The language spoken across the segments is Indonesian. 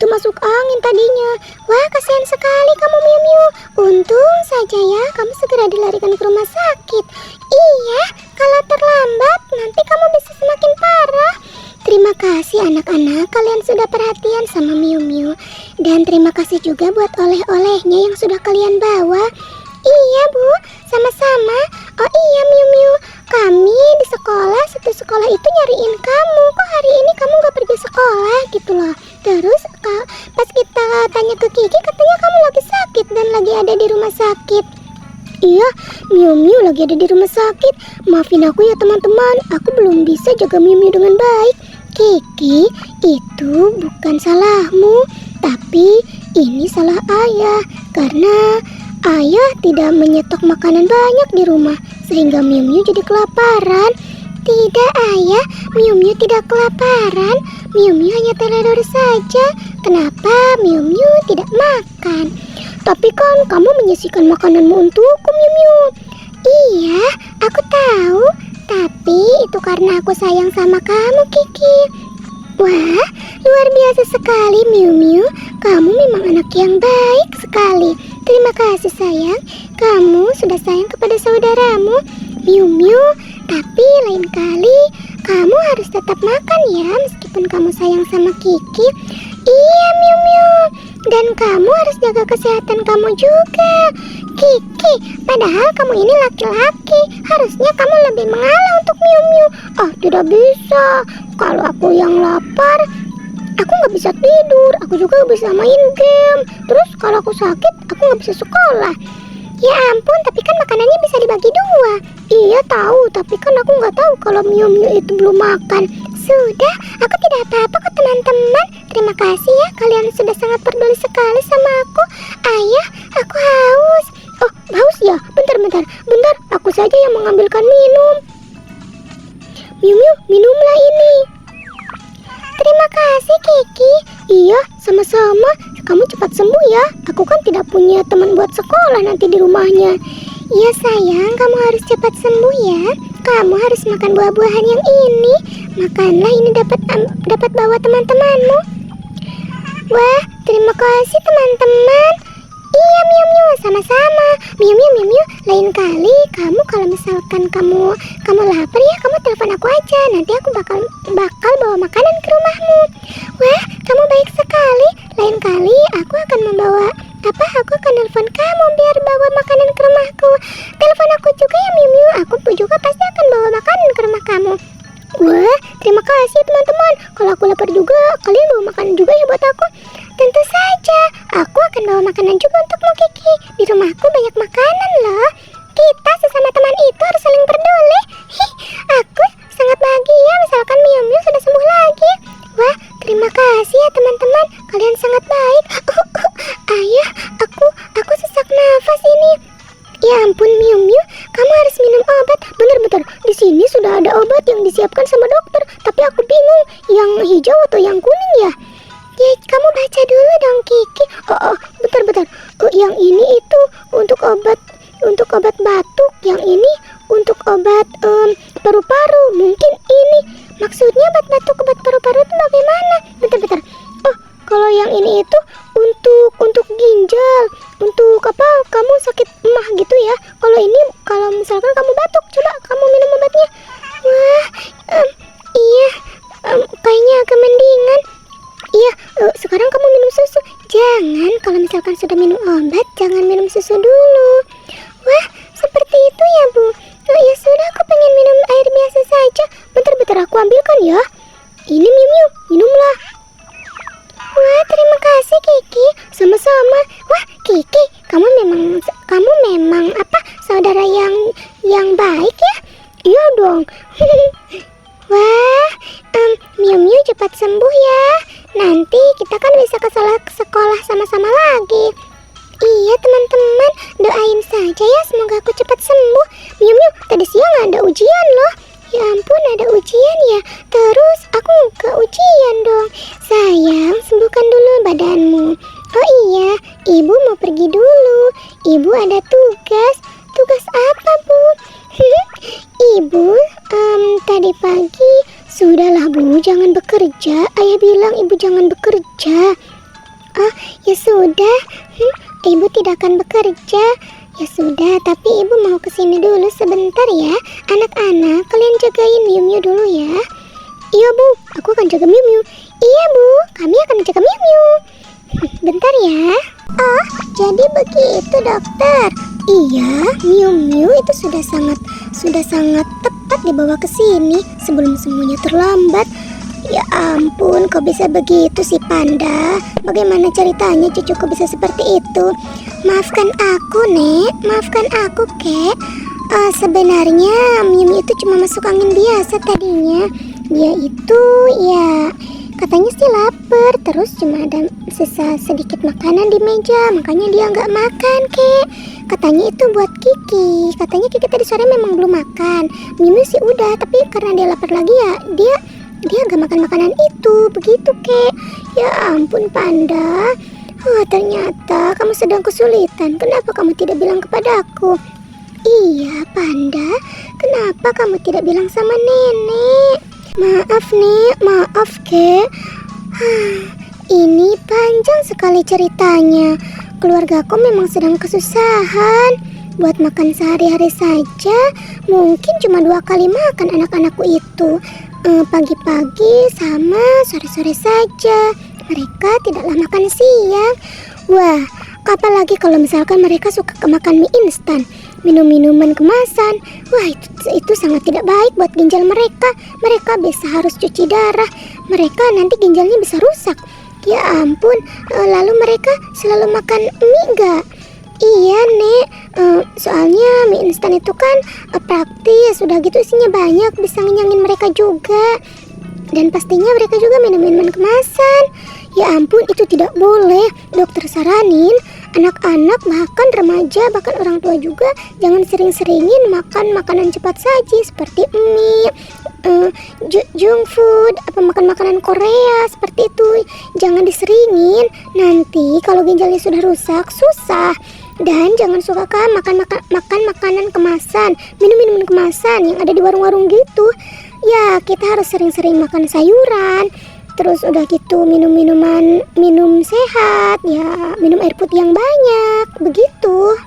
itu masuk angin tadinya. Wah, kasihan sekali kamu Miu Miu. Untung saja ya kamu segera dilarikan ke rumah sakit. Iya, kalau terlambat nanti kamu bisa semakin parah. Terima kasih anak-anak, kalian sudah perhatian sama Miu Miu. Dan terima kasih juga buat oleh-olehnya yang sudah kalian bawa. Iya Bu, sama-sama. Oh iya Miu Miu, kami di sekolah, satu sekolah itu nyariin kamu. Kok hari ini kamu gak pergi sekolah gitu loh. Terus pas kita tanya ke Kiki, katanya kamu lagi sakit dan lagi ada di rumah sakit. Iya, Miu Miu lagi ada di rumah sakit. Maafin aku ya teman-teman, aku belum bisa jaga Miu Miu dengan baik. Kiki, itu bukan salahmu, tapi ini salah ayah. Karena ayah tidak menyetok makanan banyak di rumah, sehingga Miu Miu jadi kelaparan. Tidak ayah, Miu Miu tidak kelaparan. Miu Miu hanya terlelor saja. Kenapa Miu Miu tidak makan? Tapi kan kamu menyisihkan makananmu untukku Miu Miu. Iya, aku tahu. Tapi itu karena aku sayang sama kamu Kiki. Wah, luar biasa sekali Miu Miu. Kamu memang anak yang baik sekali. Terima kasih sayang. Kamu sudah sayang kepada saudaramu Miu Miu. Tapi lain kali kamu harus tetap makan ya, meskipun kamu sayang sama Kiki. Iya Miu Miu. Dan kamu harus jaga kesehatan kamu juga Kiki. Padahal kamu ini laki-laki, harusnya kamu lebih mengalah untuk Miu Miu. Oh tidak bisa. Kalau aku yang lapar, aku gak bisa tidur. Aku juga gak bisa main game. Terus kalau aku sakit, aku gak bisa sekolah. Ya ampun, tapi kan makanannya bisa dibagi dua. Iya tahu, tapi kan aku gak tahu kalau Miu Miu itu belum makan. Sudah, aku tidak apa-apa kok teman-teman. Terima kasih ya, kalian sudah sangat peduli sekali sama aku. Ayah, aku haus. Oh, haus ya? Bentar, aku saja yang mengambilkan minum. Miu Miu, minumlah ini. Terima kasih Kiki. Iya, sama-sama. Kamu cepat sembuh ya. Aku kan tidak punya teman buat sekolah nanti di rumahnya. Iya sayang, kamu harus cepat sembuh ya. Kamu harus makan buah-buahan yang ini. Makanlah ini dapat bawa teman-temanmu. Wah, terima kasih teman-teman. Iya Miu Miu, sama-sama. Miu Miu, lain kali kamu kalau misalkan kamu lapar ya, kamu telepon aku aja. Nanti aku bakal bawa makanan ke rumahmu. Wah, kamu baik sekali. Lain kali aku akan aku akan telepon kamu biar bawa makanan ke rumahku. Telepon aku juga ya Miu Miu, aku juga pasti akan bawa makanan ke rumah kamu. Wah, terima kasih teman-teman. Kalau aku lapar juga, kalian bawa makanan juga ya buat aku. Tentu saja, aku akan bawa makanan juga untukmu Kiki. Di rumahku banyak makanan loh. Kita sesama teman itu harus saling peduli. Aku sangat bahagia misalkan Miu Miu sudah sembuh lagi. Wah, terima kasih ya teman-teman. Kalian sangat baik. Ayah, aku sesak nafas ini. Ya ampun Miu Miu, kamu harus minum obat. Bentar, di sini sudah ada obat yang disiapkan sama dokter. Tapi aku bingung, yang hijau atau yang kuning ya? Ya, kamu baca dulu dong Kiki. Bentar. Yang ini itu untuk obat batuk. Yang ini untuk obat paru-paru. Mungkin ini maksudnya obat batuk, obat paru-paru itu bagaimana? Bentar. Oh, kalau yang ini itu untuk ginjal. Untuk apa? Kamu sakit emah gitu ya. Kalau ini kalau misalkan kamu batuk, coba kamu minum obatnya. Wah, iya. Kayaknya agak mendingan. Iya, sekarang kamu minum susu. Jangan, kalau misalkan sudah minum obat, jangan minum susu dulu. Wah, seperti itu ya Bu. Ya sudah, aku pengen minum air biasa saja. Bentar, aku ambilkan ya. Ini Miu Miu, minumlah. Wah, terima kasih Kiki. Sama-sama. Wah, Kiki, kamu memang saudara yang baik ya? Iya dong. Wah, Miu Miu cepat sembuh ya. Nanti kita kan bisa ke sekolah sama-sama lagi. Iya teman-teman, doain saja ya semoga aku cepat sembuh. Miu Miu, tadi siang ada ujian loh. Ya ampun, ada ujian ya. Terus aku ke ujian dong. Sayang, sembuhkan dulu badanmu. Oh iya, ibu mau pergi dulu. Ibu ada tugas. Tugas apa Bu? Ibu, tadi pagi. Sudahlah Bu, jangan bekerja. Ayah bilang ibu jangan bekerja. Oh, ya sudah. Ibu tidak akan bekerja. Ya sudah, tapi ibu mau kesini dulu sebentar ya. Anak-anak, kalian jagain Miu Miu dulu ya. Iya bu, aku akan jaga Miu Miu. Iya bu, kami akan jaga Miu Miu. Bentar ya. Oh, jadi begitu dokter. Iya, Miu Miu itu sudah sangat tepat dibawa ke sini sebelum semuanya terlambat. Ya ampun, kok bisa begitu sih Panda? Bagaimana ceritanya cucuku bisa seperti itu? Maafkan aku, Nek. Maafkan aku, Kek. Sebenarnya Miu Miu itu cuma masuk angin biasa tadinya. Dia itu ya katanya sih lapar, terus cuma ada sisa sedikit makanan di meja, makanya dia nggak makan, Kek. Katanya itu buat Kiki. Katanya Kiki tadi sore memang belum makan. Miu Miu sih udah, tapi karena dia lapar lagi ya dia gak makan makanan itu, begitu Kek. Ya ampun Panda. Ternyata kamu sedang kesulitan. Kenapa kamu tidak bilang kepadaku? Iya Panda, kenapa kamu tidak bilang sama nenek? Maaf Nek, maaf Kek. Ini panjang sekali ceritanya. Keluargaku memang sedang kesusahan. Buat makan sehari-hari saja mungkin cuma 2 kali makan anak-anakku itu. Pagi-pagi sama sore-sore saja. Mereka tidaklah makan siang. Wah, apalagi kalau misalkan mereka suka makan mie instan, minum minuman kemasan. Wah, itu sangat tidak baik buat ginjal mereka. Mereka bisa harus cuci darah. Mereka nanti ginjalnya bisa rusak. Ya ampun, lalu mereka selalu makan mie gak? Iya Nek, soalnya mie instan itu kan praktis, sudah gitu isinya banyak, bisa ngenyangin mereka juga. Dan pastinya mereka juga minum minuman kemasan. Ya ampun, itu tidak boleh. Dokter saranin anak-anak, bahkan remaja, bahkan orang tua juga jangan sering-seringin makan makanan cepat saji seperti mie, junk food, makan makanan Korea seperti itu. Jangan diseringin, nanti kalau ginjalnya sudah rusak susah. Dan jangan suka makan makanan kemasan, minum minuman kemasan yang ada di warung-warung gitu. Ya, kita harus sering-sering makan sayuran. Terus udah gitu minum sehat, ya minum air putih yang banyak, begitu.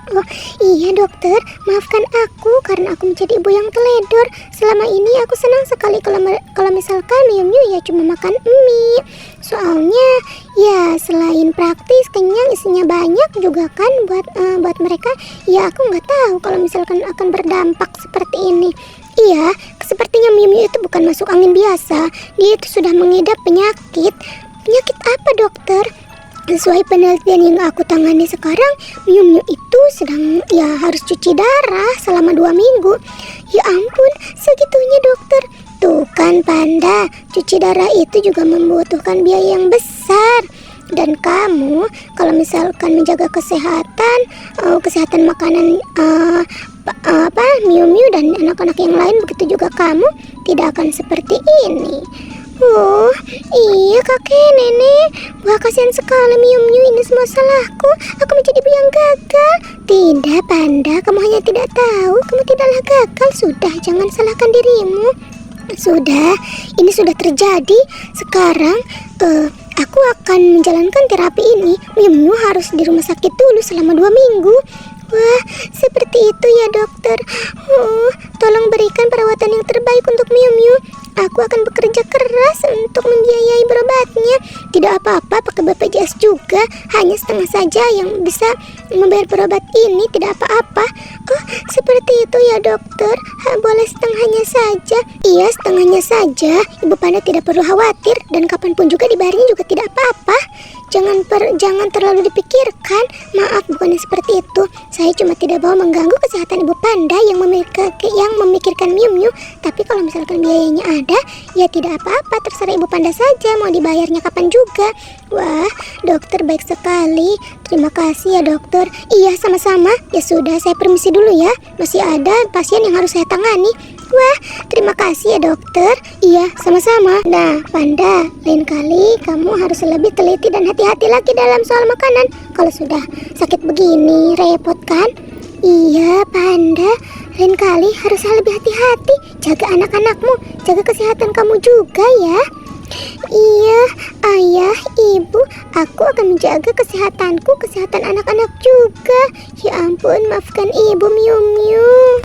Oh iya dokter, maafkan aku karena aku menjadi ibu yang teledor. Selama ini aku senang sekali kalau misalkan Miu Miu ya cuma makan mie. Soalnya ya selain praktis, kenyang, isinya banyak juga kan buat mereka. Ya aku nggak tahu kalau misalkan akan berdampak seperti ini. Iya, sepertinya Miu Miu itu bukan masuk angin biasa. Dia itu sudah mengidap penyakit. Penyakit apa dokter? Sesuai penelitian yang aku tangani sekarang, Miu Miu itu sedang harus cuci darah selama 2 minggu. Ya ampun, segitunya dokter. Tuh kan Panda, cuci darah itu juga membutuhkan biaya yang besar. Dan kamu kalau misalkan menjaga kesehatan makanan Miu Miu dan anak-anak yang lain, begitu juga kamu tidak akan seperti ini. Iya kakek, nenek. Wah kasihan sekali Miu Miu, ini semua salahku. Aku menjadi ibu yang gagal. Tidak Panda, kamu hanya tidak tahu. Kamu tidaklah gagal. Sudah, jangan salahkan dirimu. Sudah, ini sudah terjadi. Sekarang aku akan menjalankan terapi ini. Miu Miu harus di rumah sakit dulu selama 2 minggu. Wah, seperti itu ya dokter. Tolong berikan perawatan yang terbaik untuk Miu Miu. Aku akan bekerja keras untuk membiayai berobatnya. Tidak apa-apa pakai BPJS juga, hanya setengah saja yang bisa membayar berobat ini, tidak apa-apa. Oh, seperti itu ya dokter. Boleh setengahnya saja. Iya, setengahnya saja. Ibu Panda tidak perlu khawatir, dan kapanpun juga dibayarnya juga tidak apa-apa. Jangan terlalu dipikirkan. Maaf, bukannya seperti itu. Saya cuma tidak mau mengganggu kesehatan Ibu Panda yang memikirkan Miu Miu. Tapi kalau misalkan biayanya ada, ya tidak apa-apa, terserah Ibu Panda saja mau dibayarnya kapan juga. Wah, dokter baik sekali. Terima kasih ya dokter. Iya, sama-sama. Ya sudah, saya permisi dulu ya. Masih ada pasien yang harus saya tangani. Wah, terima kasih ya dokter. Iya, sama-sama. Nah, Panda, lain kali kamu harus lebih teliti dan hati-hati lagi dalam soal makanan. Kalau sudah sakit begini, repot kan? Iya, Panda. Lain kali harus lebih hati-hati. Jaga anak-anakmu, jaga kesehatan kamu juga ya. Iya, ayah, ibu. Aku akan menjaga kesehatanku, kesehatan anak-anak juga. Ya ampun, maafkan ibu, Miu Miu.